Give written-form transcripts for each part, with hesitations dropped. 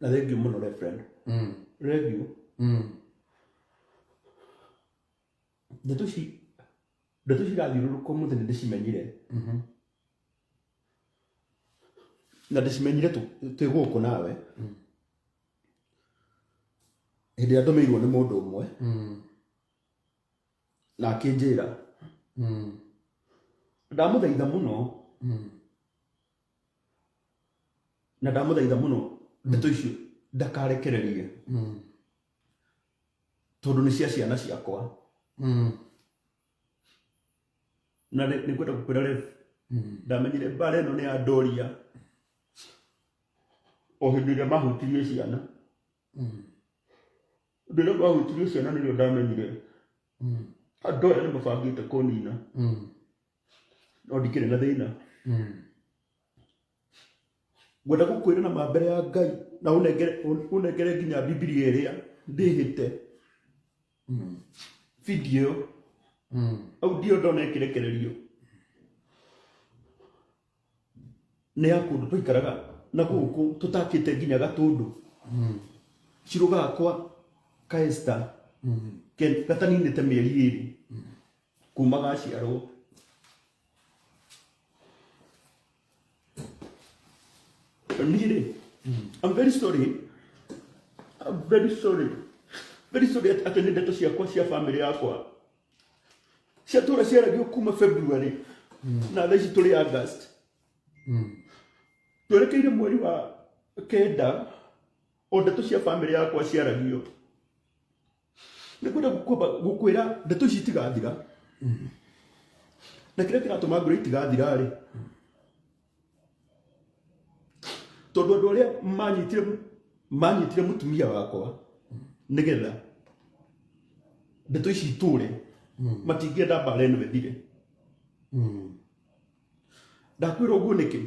na thengio muno reverend thengio ndeto cirathiũrũrũka mũthĩ nĩ ndĩcimenyire na ndĩcimenyire twĩ gũkũ nawe hĩndĩ ĩrĩa ndũmĩirwo nĩ mũndũ ũmwe na akĩnjĩra ndamũthaitha mũno na ndamũthaitha mũno ndeto icio ndakarekererie tondũ nĩ cia ciana ciakwa na nĩ kwenda gũkwĩra rĩu ndamenyire mbara ĩno nĩ ya Ndoria o hĩndĩ ĩrĩa mahutirie ciana hĩndĩ ĩrĩa mahutirie ciana nĩrĩo ndamenyire andũ aya nĩ mabangĩte kũnina no ndikĩrĩ na thĩna ngwenda gũkwĩra na ma mbere ya Ngai na ũnengere nginya Biblia ĩrĩa ndĩhĩte video audio ndona ĩkĩrekererio nĩ ya kũndũ tũikaraga na gũkũ tũtakĩte nginya Gatũndũ Cirũ gakwa ka Esther gataninĩte mĩeri 2 kuma gaciarwo niĩ I'm very sorry atĩ nĩ ndeto ciakwa cia family yakwa ciatũra ciaragio kuma February na thaa ici tũrĩ August twerekeire mweri wa 9 o ndeto cia family yakwa ciaragio nĩ kwenda gũkwĩra ndeto ici itigathira na kĩrĩa kĩratũma ngũrĩ itigathira rĩ tondũ andũ arĩa manyitire mũtumia wakwa nĩgetha ndeto ici itũre matingĩenda mbara ĩno ĩthire ndakwĩra ũguo nĩkĩ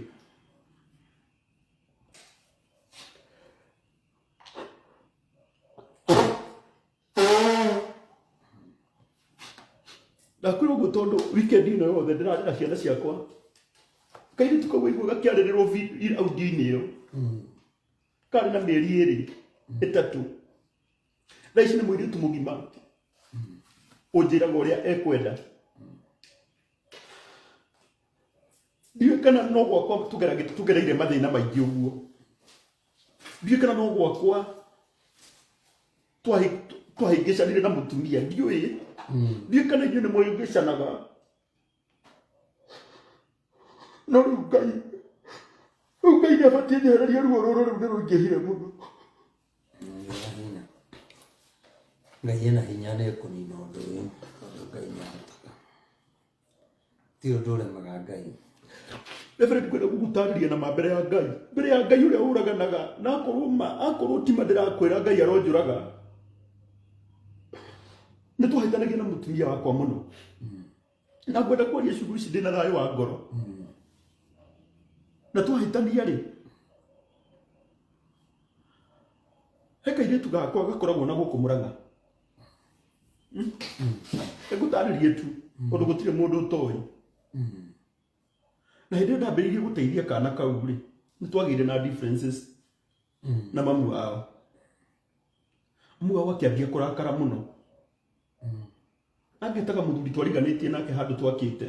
ndakwĩra ũguo tondũ weekend ĩno yothe ndĩrarĩra ciana ciakwa kairĩtu kau waigua gakĩarĩrĩrwo audio-inĩ ĩyo karĩ na mĩeri 3 thaa ici nĩ mũirĩtu mũgima ũnjĩraga ũrĩa ekwenda ndiũĩ kana no gwakwa tũgereire mathĩna maingĩ ũguo ndiũĩ kana no gwakwa twahĩngĩcanire na mũtumia ndiũĩ ndiũĩ kana inyuĩ nĩ mũhĩngĩcanaga no rĩu Ngai nĩ abatiĩ njehererie ruo rũrũ rĩu nĩ rũingĩhire mũno Ngai ena hinya nĩ kũnina ũndũ ũyũ Ngai nĩ ahotaga ti ũndũ ũremaga Ngai Reverend kwenda gũgũtarĩria na mbere ya Ngai ũrĩa ũraganaga na akorwo ti ma ndĩrakwĩra Ngai aronjũraga nĩ twahĩtanagia na mũtumia wakwa mũno na ngwenda kwaria ciugo ici ndĩna thayũ wa ngoro na twahĩtania rĩ he kairĩtu gakwa gakoragwo na gũkũ Mũrang'a ngũtarĩrie tu ũndũ gũtirĩ mũndũ ũtoĩ na hĩndĩ ndambĩrĩirie gũteithia kana kau rĩ nĩ twagĩire na differences na mamu wao akĩambia kũrakara mũno angĩtaga mũthuri twariganĩtie nake handũ twakĩte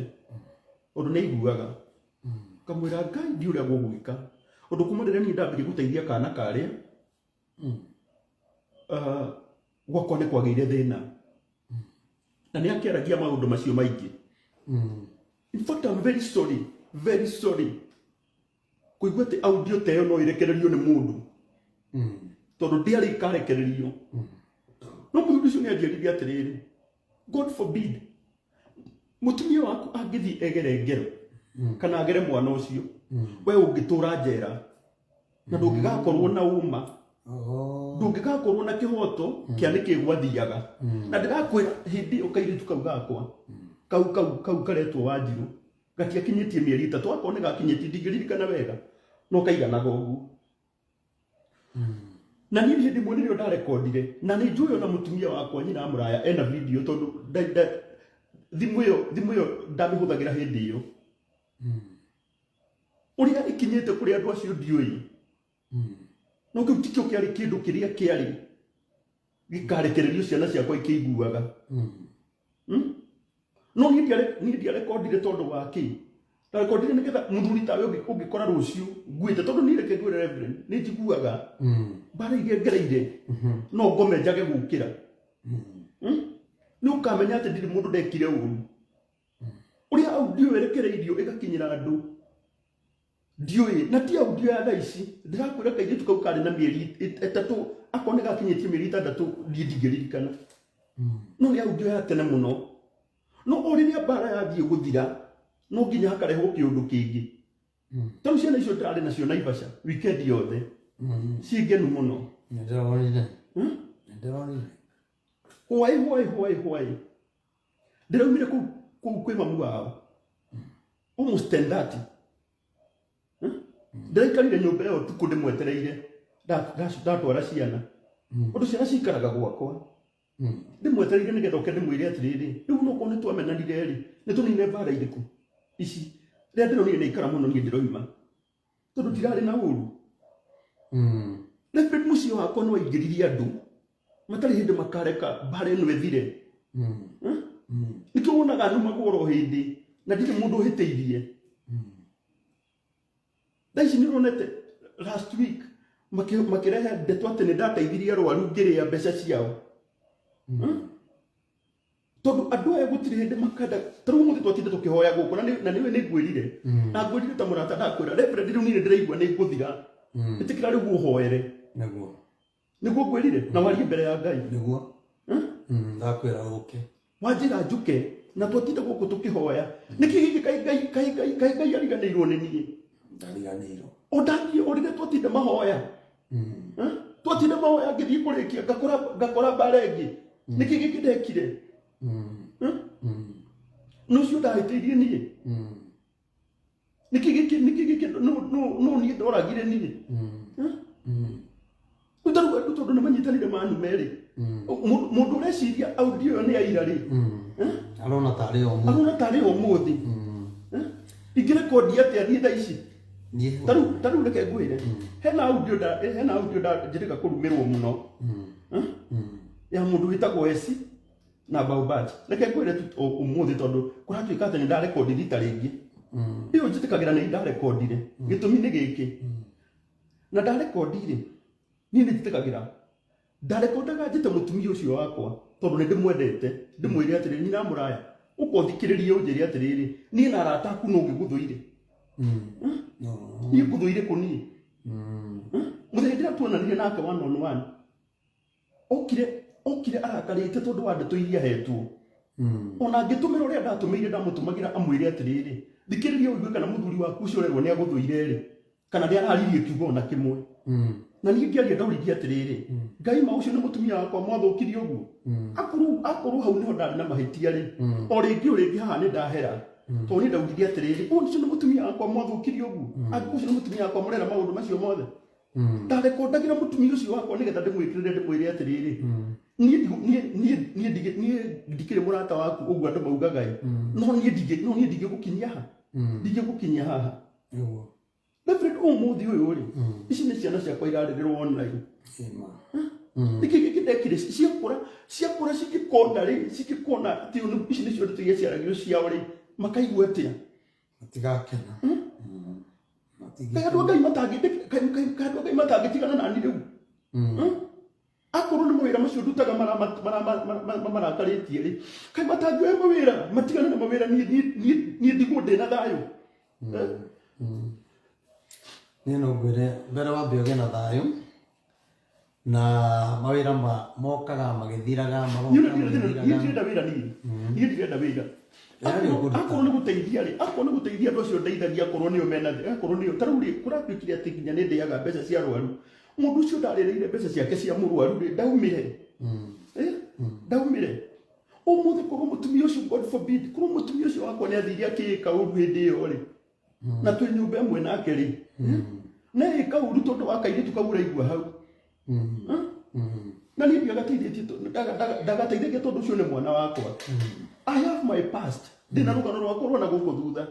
ũndũ nĩ aiguaga kamwĩra Ngai ndiũĩ ũrĩa gũgwĩka ũndũ kuma rĩrĩa niĩ ndambĩrĩirie gũteithia kana karĩa gwakwa nĩ kwagĩire thĩna na nĩ akĩaragia maũndũ macio maingĩ in fact I'm very sorry kũigua atĩ audio ta ĩyo no ĩrekererio nĩ mũndũ tondũ ndĩarĩ ikarekererio no mũthuri ũcio nĩ anjĩrire atĩrĩrĩ God forbid mũtumia waku angĩthiĩ egere ngero kana agere mwana ũcio we ũngĩtũra njera na ndũngĩgakorwo na ũma ndũngĩgakorwo na kĩhoto kĩa nĩkĩ gwathiaga na ndĩrakwĩra hĩndĩ ĩyo kairĩtu kau gakwa kau karetwo Wanjirũ gatiakinyĩtie mĩeri 3 akorwo nĩ gakinyĩtie ndingĩririkana wega no kaiganaga ũguo na niĩ hĩndĩ ĩmwe nĩrĩo ndarekondire na nĩ njũĩ ona mũtumia wakwa nyina mũraya ena video tondũ thimũ ĩyo ndamĩhũthagĩra hĩndĩ ĩyo ũrĩa ikinyĩte kũrĩ andũ acio ndiũĩ no kiu tikio kiari kindu kiria kiari gikarekererio ciana ciakwa ikiguaga no ni dia recordire tondu wa ki ta recordire niketha muthuri tawe ungikora rucio nguite tondu ni reke ngwire reverend ni njiguaga bara igereire no ngome njage gukira ni ukamenya ati ndiri mundu ndekire uru uria audio werekereirio igakinyira andu ndioi na ti audio ya thaici ndirakwira kaije tukau na mieri 3 akone gakinyitie mieri 6 ndigirikana no ni audio ya tene muno no oriria bara yathie guthira no nginya akareho kiundu kingi taru ciana icio ndirari nacio Naivasha weekend yothe cingenu muno ndironire hwai ndiraumire kwi mamu wao almost 10:30 ndirakarire nyumba yo tuku ndimwetereire ndatwara ciana undu ciana cikaraga gwakwa ndimwetereire nigetha uke ndimwire atiriri riu no kone twamenanire ri ni tunine bara iriku ici ria ndironire ni ikara muno ni ndiroima tondu ndirari na uru Reverend mucio wakwa no aingiririe andu matari hindi makareka bara ino ethire nikio wonaga andu magoro hindi na ndire mundu hiteirie thaici ni ronete last week makirehe ndeto ati ni ndateithirie arwaru ngiria mbeca ciao tondu andu aya gutiri hindi makanda taru muthi twatinde tukihoya guku na niwe ni ngwirire na ngwirire ta murata ndakwira reverend riu ni ndiraigua ni nguthira itikira riu uhoere niguo ngwirire na warie mbere ya Ngai niguo ndakwira uke wanjira njuke na twatinde guku tukihoya niki giki kai ariganirwo ni nie ndariganirwo odathie orire twatinde mahoya twatinde mahoya ngithie kurikia ngakora barengi niki giki ndekire no cio ndahitiirie nie niki giki no ni ndoragire nie utaru andu tondu ni manyitanire manu meri mundu ureciria audio ni aira ri arona tari umuthi ingirekondi atia ni thaici taru reke ngwire hena audio njirika kurumirwo muno ya mundu witagwo Esi na Baubati reke ngwire umuthi tondu kuratuika ati ni ndarekondi rita ringi iyo njitikagira ni ndarekondire gitumi ni giki na ndarekondire ni njitikagira ndarekondaga njite mutumia ucio wakwa tondu ni ndimwendete ndimwire atiri ni na muraya ukothikiririe unjiri atiriri ni na arata aku no ngiguthuire ni nguthuire kuni muthenya ndira tuonanire nake 1-on-1 okire arakarite tondu wa ndeto iria hetwo ona ngitumira uria ndatumeire ndamutumagira amwire atiriri thikiriria uigwe kana muthuri waku ucio rerwo ni aguthuire ri kana ni araririe kiugo na kimwe na ni ngiaria ndauririe atiriri Ngai ma ucio ni mutumia wakwa mwathukirie uguo akuru hau niho ndari na mahitia ri o ringi haha ni ndahera to ni ndauririe atiriri ucio ni mutumia wakwa mwathukirie uguo ucio ni mutumia wakwa murera maundu macio mothe ndarekondagira mutumia ucio wakwa nigetha ndimwikirire ndimwire atiriri nie ndikire murata waku uguo andu maugaga no nie ndige gukinyia ha ndige gukinyia haha Reverend umuthi uyu ri ici ni ciana ciakwa irarerirwo online iki ndekire ciakura cikikona ti ici ni cio ndeto ciaragio ciao ri makaigua atia matigakena Ngai matangitigana nani riu akuru ni mawira macio ndutaga marakaritie ri kai matangioya mawira matigana na mawira nie ndigwo ndina thayo no ngwire mbere wa mbioge na thayo na mawira mokaga magithiraga ndirenda wira akoro ni guteithia ri akoro ni guteithia andu acio ndeithagia akorwo nio mena akorwo nio taruri kuratuikire ati nginya ni ndiaga mbeca cia arwaru mundu ucio ndarireire mbeca ciake cia murwaru ri ndaumire umuthi korwo mutumia ucio God forbid korwo mutumia ucio wakwa ni athiri akika uru hindi iyo ri na twi nyumba imwe nake ri na ika uru tondu wakaire tukagura igua hau na ni ndiagateithie ndagateithie tondu ucio ni mwana wakwa I have my past ndina rugano rwakwa rwana guku thutha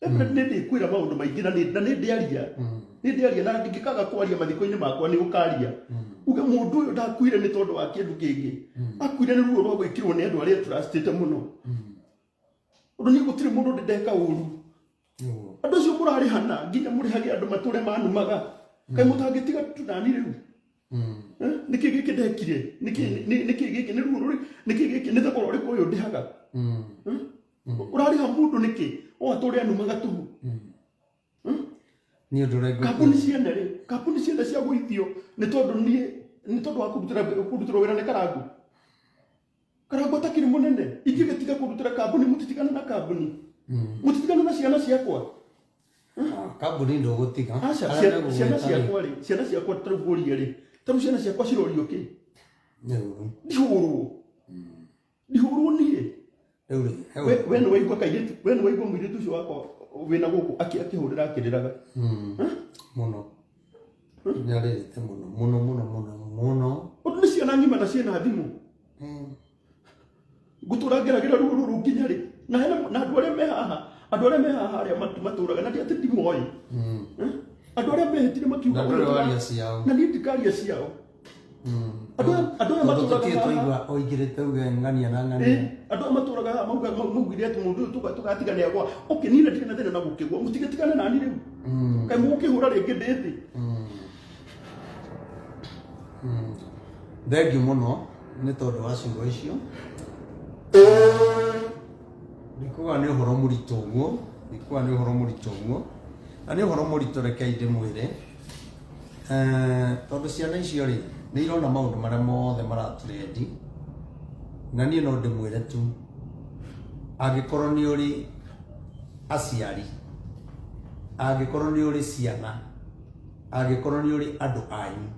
Reverend ni ndikwira maundu maingi na ni ndiaria ni ndiaria na ndingikaga kwaria mathiko-ini makwa ni ukaria uge mundu uyu ndakuire ni tondu wa kindu kingi akuire ni ruo rwa gwikirwo ni andu aria trustite muno undu ni gutire mundu ndeka uru andu acio murari hana nginya murihage andu mature manumaga kai mutangitiga tunani riu niki giki ndekire niki giki ni ruo ruri niki giki ni thogora uriku uyu ndihaga urari ha mundu niki o ature anumaga tu ni undu rego kapuni ciene cia gwithio ni tondu wa kurutira wira ni karangu atakiri munene ingigitiga kurutira kambuni mutitigana na kambuni mutitigana na ciana ciakwa kambuni ndo gutiga ciana ciakwa taruguria ri taru ciana ciakwa cirorio ki ndihurwo nie we no waigua kairitu we no waigua mwiritu ucio wakwa wina guku akihurira akiriraga muno nyarete muno undu ni ciana ngima na ciana thimu gutura ngeragira ruru nginya ri na andu aria me haha aria maturaga na ati ndimoi andu aria mehitire makiuga na ni ndikaria ciao andu aria maturaga oigirite uge ngania na ngania andu maturaga maugire ati mundu tugatigania gwa okay ni ndire na thina na gukigwa mutigatigane nani riu kai mukihura ringi ndithi thengiu muno ni tondu wa ciugo icio ndikuga ni uhoro muritu uguo na ni uhoro muritu reke ndimwire tondu ciana icio ri ni irona maundu maria mothe maraturendi na ni no ndimwire tu angikorwo ni uri aciari angikorwo ni uri ciana angikorwo ni uri andu anyu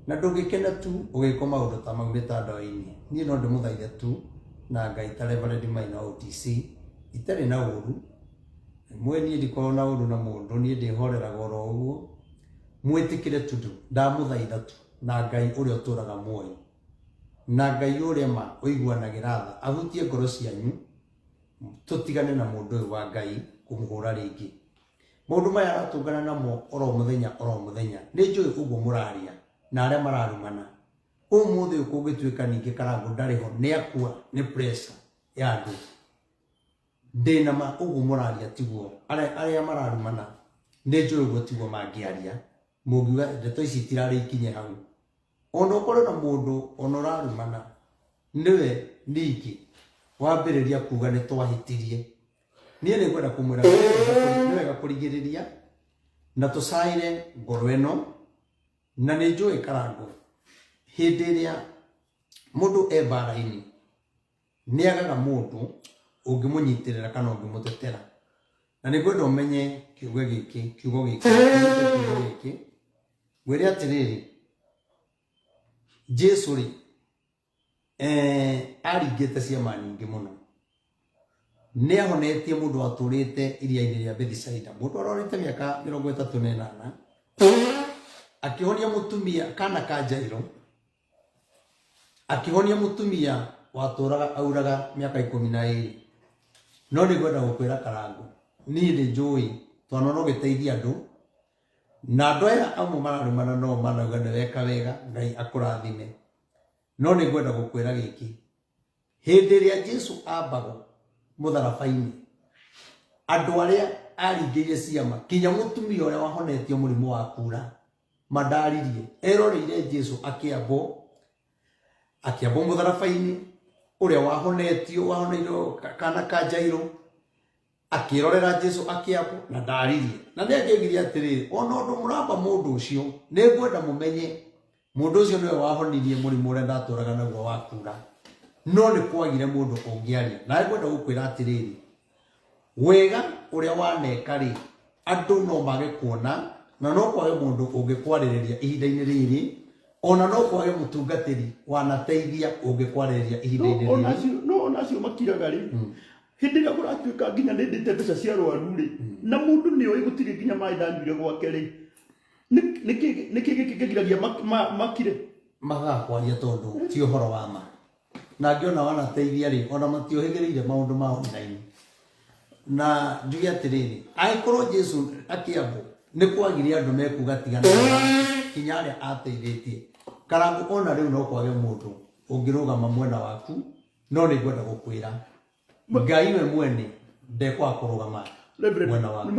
na ndungikena tu ugiko maundu ta mau mitandao-ini ni no ndimuthaithe tu na Ngai ta Reverend Maina OTC itari na uru mweni ndiko na uru na mundu ni ndihoreraga oro uguo mwitikire tu ndamuthaitha tu na Ngai uria uturaga muoyo na Ngai uria ma uiguanagira tha ahutie ngoro cianyu tutigane na mundu uyu wa Ngai kumuhura ringi mundu maya aratungana namo oro muthenya ni njui uguo muraria na aria mararumana umuthi ukugituika ningi karangu ndariho ni akua ni pressure ya andu ndina ma uguo muraria tiguo aria mararumana ni njui uguo tiguo mangiaria mugiuga ndeto ici tirari ikinye hau ono korwo na mundu onorarumana niwe ningi wambiriria kuga ni twahitirie nie ni gwenda kumwira ni wega kurigiriria na tusaire ngoro eno na ni njui karangu hindi iria mundu e bara-ini ni agaga mundu ungimunyitirira kana ungimutetera na ni gwenda umenye kiugo giki gwire atiriri Jesu ri aringite ciama nyingi muno ni ahonetie mundu aturite iria-ini ria Bethisaida mundu arorite miaka 38 akihonia mutumia kana ka Jairo akihonia mutumia waturaga auraga miaka 12 no ni gwenda gukwira karangu ni ndi njui tono no giteithia andu na andu aya amwe mararumana no manauga ni weka wega Ngai akurathime no ni gwenda gukwira giki hindi ria Jesu ambago mutharabaini andu aria aringirie ciama kinya mutumia uria wahonetio murimu wa kura mandaririe eroreire Jesu akiambo mutharabaini uria wahoneirwo kana ka Jairo akirorera Jesu akiambo na ndaririe na ni angigiria atiriri ona undu muramba mundu ucio ni ngwenda mumenye mundu ucio niwe wahonirie murimu uria ndaturaga naguo wa kura no ni kwagire mundu ungiaria na ngwenda gukwira atiriri wega uria waneka ri andu no mage kuona na no kwage mundu ungikwariria ihinda-ini riri ona no kwage mutungatiri wanateithia ungikwariria ihinda-ini riri no nacio makiraga ri hindi ria kuratuika nginya ndindite mbeca cia rwaru ri na mundu ni oi gutiri nginya mai ndanyuire gwake ri niki gikigiragia makire magakwaria tondu ti uhoro wa ma na ngiona wanateithia ri ona matiohigiriire maundu ma online na njuge atiriri aikorwo Jesu akiambo nä kwagire andå mekuga tigana kinya arä a ateithätie Karangu ona rä u no kwage må ndå å ngä rå gama mwena waku no nä ngwenda gå kwä ra Ngai we mwene ndekwaga kå rå gama mwena waku nä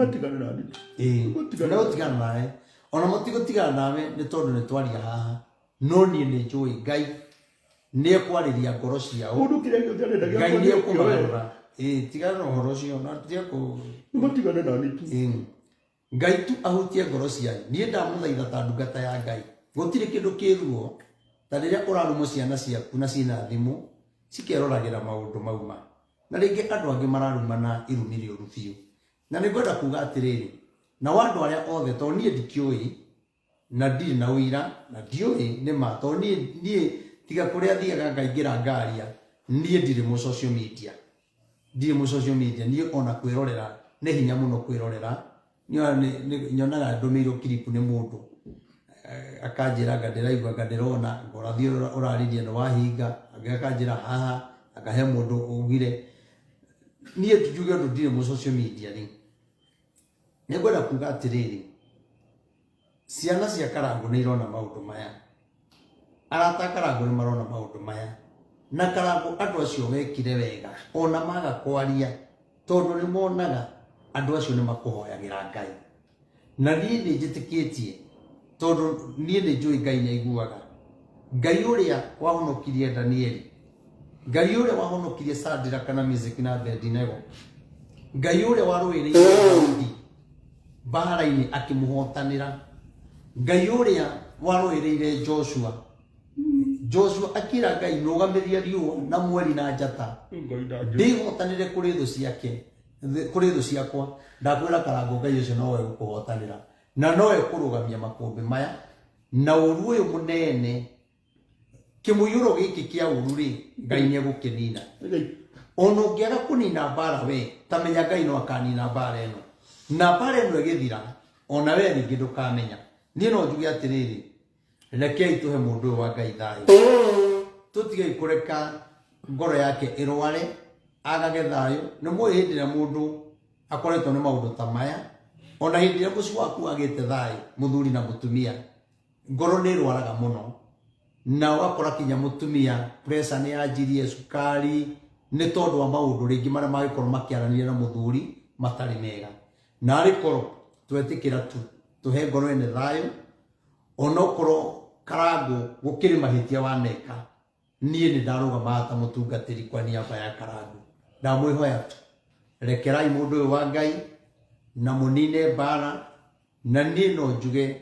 nawe ona må tigå tigana nawe nä tondå nä twaria haha no niä nä njå ä Ngai nä ekwarä ria ngoro ciao Ngai nä ekå marå tigana na å horo å cio na Ngai tu ahutie ngoro cianyu niä ndamå thaitha ta ndungata ya Ngai gå tirä kä ndå kä ruo ta rä rä a å rarumå ciana ciaku na cina thimå cikeroragä ra maå ndå mauma na rä ngä andå angä mararumana irumi rä å ru biå na nä ngwenda kuga atä rä rä nao andå arä a othe tondå niä ndikä ä na ndirä na å ira na ndiå ä nä ma tondå niä tiga kå rä a thiaga ngaingä ra ngaria niä ndirä må social media niä ona kwä rorera nä hinya må no kwä rorera nyonaga ndå mä irwo kiripu nä må ndå akanjä ra ngandä raigua ngandä rona ngorathi å rarä nä wahinga angä akanjä ra haha akahe må ndå å gire niä njuge å ndå ndirä må social media rä nä ngwenda kuga atä rä rä ciana cia Karangu nä irona maå ndå maya arata Karangu nä marona maå ndå maya na Karangu andå acio wekire wega ona maga kwaria tondå nä monaga andå acio nä makå hoyagä ra Ngai na niä nä njä tä kä tie tondå niä nä njå ä Ngai nä aiguaga Ngai å rä a wahonokirie Danieli Ngai å rä a wahonokirie Shadraka na Meshaki na Abedinego Ngai å rä a warå ä rä ire Daudi mbara-inä akä må hotanä ra Ngai å rä a warå ä rä ire Joshua akira Ngai rå gamä ria riå na mweri na njata ndä hotanä re kå rä thå ciake kå rä thå ciakwa ndakwä ra Karangu Ngai å cio nowe gå kå hotanä ra na nowe kå rå gamia makåmbä maya na å ru å yå må nene kä må yå ro gä kä kä a å ru rä Ngai nä egå kä nina ona å ngä aga kå nina mbara we ta menya Ngai no akanina mbara ä no na mbara ä no ä gä thira ona we ningä ndå kamenya niä no njuge atä rä rä rekei tå he må ndå å yå wa Ngai thayå tå tigei kå reka ngoro yake ä rware agage thayå nä mwä hä ndä ä rä a må ndå akoretwo nä maå ndå ta maya ona hä ndä ä rä a må ciĩ waku agä te thayå må thuri na må tumia ngoro nä rwaraga må no na wakora kinya må tumia pressure nä yanjirie cukari nä tondå wa maå ndå rä ngä marä a magä korwo makä aranä na må thuri matarä mega narä korwo twetä kä ra tu tå he ngoro ene thayå onokorwo Karangu gå kä rä mahä tia waneka niä nä ndarå gamaga ta må tungatä ri kwa niaba ya Karangu ndamwä hoya tu rekerai må ndå å yå wa Ngai na må nine mbara na niä no njuge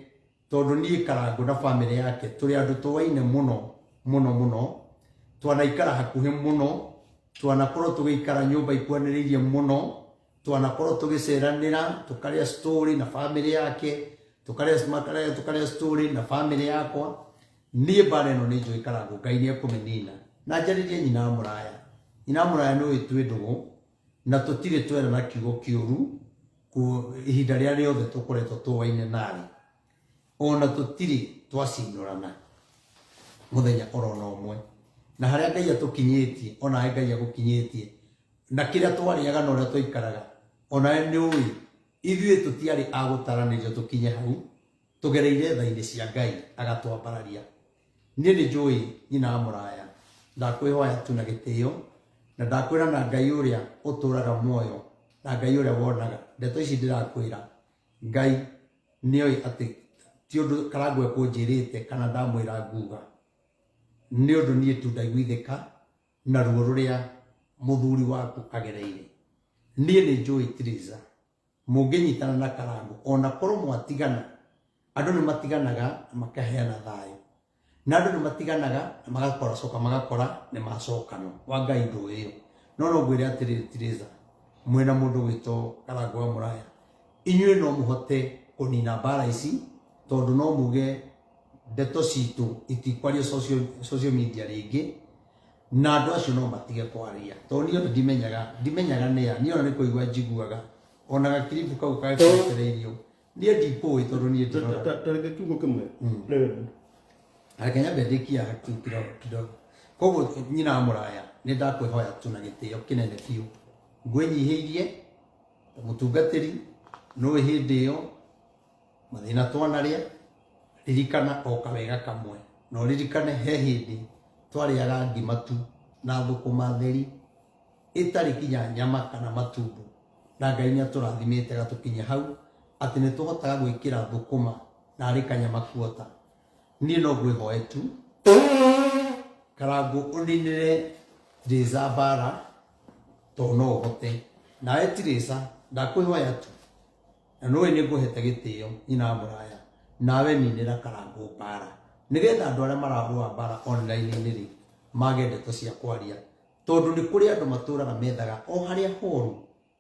tondå niä Karangu na bamĩrĩ yake tå rä andå tåwaine må no twanaikara hakuhä må no twanakorwo tå gä ikara nyå mba ikwanä rä irie må no twanakorwo tå gä ceranä ra tå karä story na bamĩrĩ yake tå karä story na bamĩrĩ yakwa niä mbara ä no nä njå ä Karangu Ngai nä ekå mä nina na njarä rie nyina må raya nä å twä ndå gå na tå tirä twera na kiugo kä å ru ihinda rä a rä othe tå koretwo tåwaine narä ona tå tirä twacinårana må thenya orona å mwe na harä a Ngai atå kinyä tie onawe Ngai agå kinyä tie na kä rä a twarä aga na å rä a twaikaraga onawe nä å ä ithuä tå tiarä agå taranä rio tå kinye hau tå gereire thainä cia Ngai agatwambararia niä nä njå ä nyina wa må raya ndakwä hoya tu na gä tä o na ndakwä ra na Ngai å rä a å tå raga muoyo na Ngai å rä a wonaga ndeto ici ndä rakwä ra Ngai nä oä atä ti å ndå Karangu ekå njä rä te kana ndamwä ra nguga nä å ndå niä tu ndaiguithä ka na ruo rå rä a må thuri waku agereire niä nä njå ä Triza må ngä nyitana na Karangu ona korwo mwatigana andå nä matiganaga makaheana thayå na andå nä matiganaga magacoka magakora nä macokanwo wa Ngai ndå ä yo no ngwä re atä rä Triza mwena må ndå gwä two Karangu wa må raya inyuä no må hote kå nina mbara ici tondå no muge ndeto citå itikwario social media rä ngä na andå acio no matige kwaria tondå niä ona ndimenyaga nä a niä ona nä kå igua njiguaga ona gakiribu kau kagätereirio niä ndikå ä tondå niä tareke kiugo kä mwe areke nyambe ndä kia kidogo koguo nyina wa må raya nä ndakwä hoya tu na gä tä o kä nene biå ngwä nyihä irie må tungatä ri no hä ndä ä yo mathina twanaria ririkana o kawega kamwe no ririkane he hindi twariaga ngima tu na thukuma theri itari kinya nyama kana matumbo na Ngai nĩatũrathimĩte gatukinya hau atĩ nĩtũhotaga gwĩkĩra thukuma na arĩ kanyama kuota. Niĩ no ngwĩhoe tu Karangũ ũninĩre Teresa mbara to no ũhote. Nawe Teresa ndakwĩhoya tu na nĩwe nĩngũhete gĩtĩo nyina wa mũraya nawe ninĩra Karangũ mbara nĩgetha andũ arĩa marahũra mbara online-inĩ rĩ mage ndeto cia kwaria tondũ nĩ kũrĩ andũ matũraga methaga o harĩa horu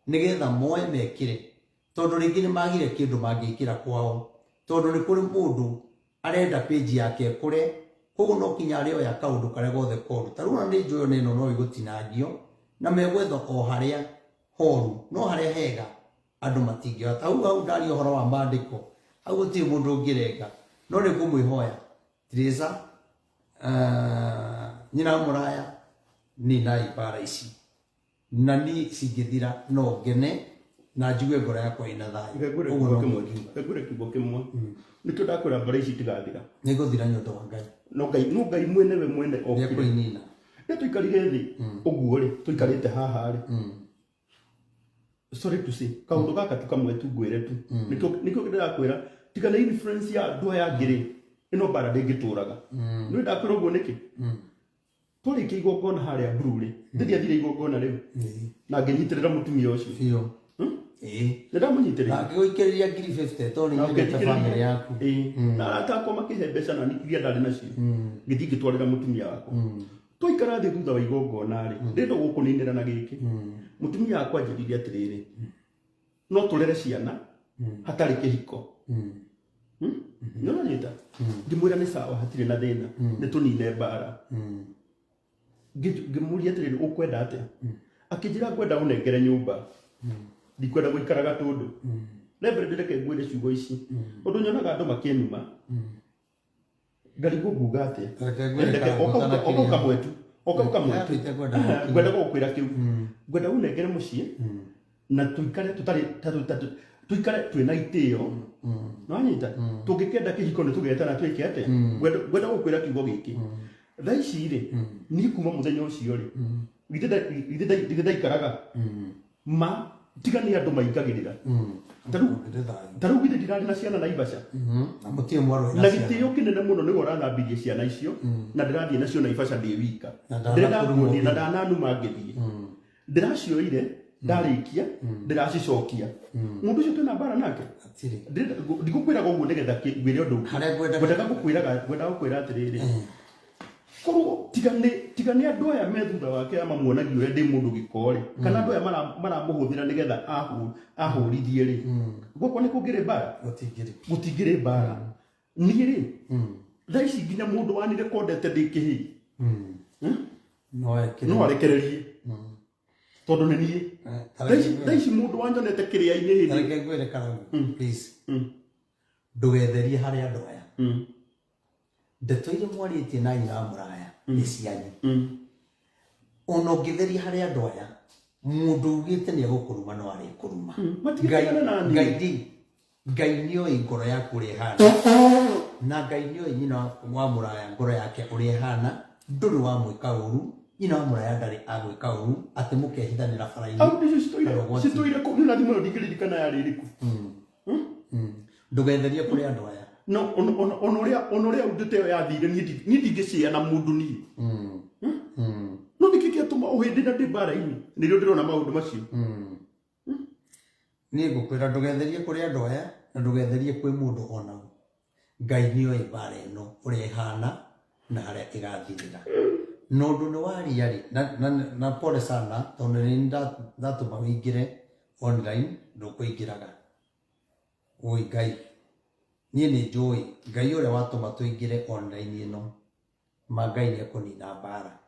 nĩgetha moe mekĩre tondũ rĩngĩ nĩ magire kĩndũ mangĩkĩra kwao tondũ nĩ kũrĩ mũndũ arenda page yake kũre koguo no kinya arĩ oya kaũndũ karĩa gothe koru ta rĩu nĩ njũĩ ona ĩno no ĩgũtinangio na megwetha o harĩa horu no harĩa hega andũ matingĩhota hau ndaria ũhoro wa maandĩko hau gũtirĩ mũndũ ũngĩrenga no nĩ ngũmwĩhoya Teresa nyina wa mũraya ninai mbara ici na ni cingĩthira no ngene na njigue ngoro yakwa ina thayũ. Ngagũre kiugo kĩmwe nĩkĩo ndakwĩra mbara ici itigathira nĩgũthira nĩ ũndũ wa Ngai no Ngai mwene we mwene okĩinina nĩ tũikarire thĩ ũguo rĩ tũikarĩte haha rĩ sorry to say kaũndũ gaka tu kamwe tu ngwĩre tu nĩkĩo ndĩrakwĩra tiga na influence ya andũ aya angĩ rĩ ĩno mbara ndĩngĩtũraga nĩ ndakwĩra ũguo nĩkĩ twarĩkia igongona harĩa Mburu rĩ ndĩthiathire igongona rĩu na ngĩnyitĩrĩra mũtumia ũcio biũ ndĩramũnyitĩrĩra ngĩgũikĩrĩria ngiri 50 tondũ nĩnyendete famĩlĩ yaku na atakwo makĩhe mbeca na iria ndarĩ nacio ngĩthiĩ ngĩtwarĩra mũtumia wakwa twaikara thĩ thutha wa igongona rĩ ndĩrenda gũkũninĩra na gĩkĩ mũtumia wakwa anjĩrire atĩrĩrĩ no tũrere ciana hatarĩ kĩhiko nĩũranyita ngĩmwĩra nĩ sawa hatirĩ na thĩna nĩtũnine mbara ngĩmũria atĩrĩrĩ ũkwenda atĩa akĩnjĩra ngwenda ũnengere nyũmba ndikwenda gũikara gatũndũ Reverend reke ngwĩre ciugo ici ũndũ nyonaga andũ makĩenuma ngarigwo nguga atĩa oka kamwetu ngwenda gũkwĩra kĩu ngwenda ũnengere mũciĩ na tũikare tuikare twĩna itĩo nĩwanyita tũngĩkenda kĩhiko nĩtũgetana twĩke atĩa ngwenda gũkwĩra kiugo gĩkĩ thaa ici rĩ niĩ kuma mũthenya ũcio rĩ githĩ ndaikaraga ma tiga nĩ andũ maingagĩrĩra ta rĩu githĩ ndirarĩ na ciana Naivasha na gĩtĩo kĩnene mũno nĩwe ũranambirie ciana icio na ndĩrathiĩ nacio Naivasha ndĩ wika ndĩrenda na ndananuma ngĩthiĩ ndĩracioire ndarĩkia ndĩracicokia mũndũ ũcio twĩna mbara nake ndigũkwĩraga ũguo nĩgetha ngwĩre ũndũ ngwendaga gũkwĩra atĩrĩrĩ korwo tiga nĩ andũ aya me thutha wake mamuonagia ũrĩa ndĩ mũndũ gĩko rĩ kana andũ aya maramũhũthĩra nĩgetha ahũrithie rĩ gwakwa nĩ kũngĩrĩ mbara gũtingĩrĩ mbara niĩ rĩ thaa ici nginya mũndũ wanire kondete ndĩ kĩhĩ no arekererie tondũ nĩ niĩ thaa ici mũndũ wanyonete kĩrĩa-inĩ hĩndĩ reke ngwĩre Karangũ please ndũgetherie harĩ andũ aya ndeto iria mwarĩtie na nyina wa mũraya nĩ cianyu ona ũngĩtheria harĩ andũ aya mũndũ ugĩte nĩ egũkũruma no arĩkũruma Ngai nĩoĩ ngoro yaku ũrĩa ĩhana na Ngai nĩoĩ nyina wa mũraya ngoro yake ũrĩa ĩhana ndũrĩ wa mwĩka ũru nyina wa mũraya ndarĩ agwĩka ũru atĩ mũkehithanĩra bara-inĩ citũire kũ na thimũ ndingĩririkana yarĩ ĩrĩkũ ndũgetherie kũrĩ andũ aya no on ũrĩa ũndĩte ĩyo yathire niĩ ndingĩcĩa na mũndũ niĩ no nĩkĩ gĩatũma ũhĩndĩ na ndĩ mbara-inĩ nĩrĩo ndĩrona maũndũ macio niĩ ngũkwĩra ndũgetherie kũrĩ andũ aya na ndũgetherie kwĩ mũndũ ona Ngai nĩoĩ mbara ĩno ũrĩa ĩhana na harĩa ĩgathirĩra na ũndũ nĩ waria rĩ na pole sana tondũ nĩ ndatũma wĩingĩre online ndũkũingĩraga ũĩ Ngai niĩ nĩ njũĩ Ngai ũrĩa watũma tũingĩre online ĩno ma Ngai nĩ ekũnina mbara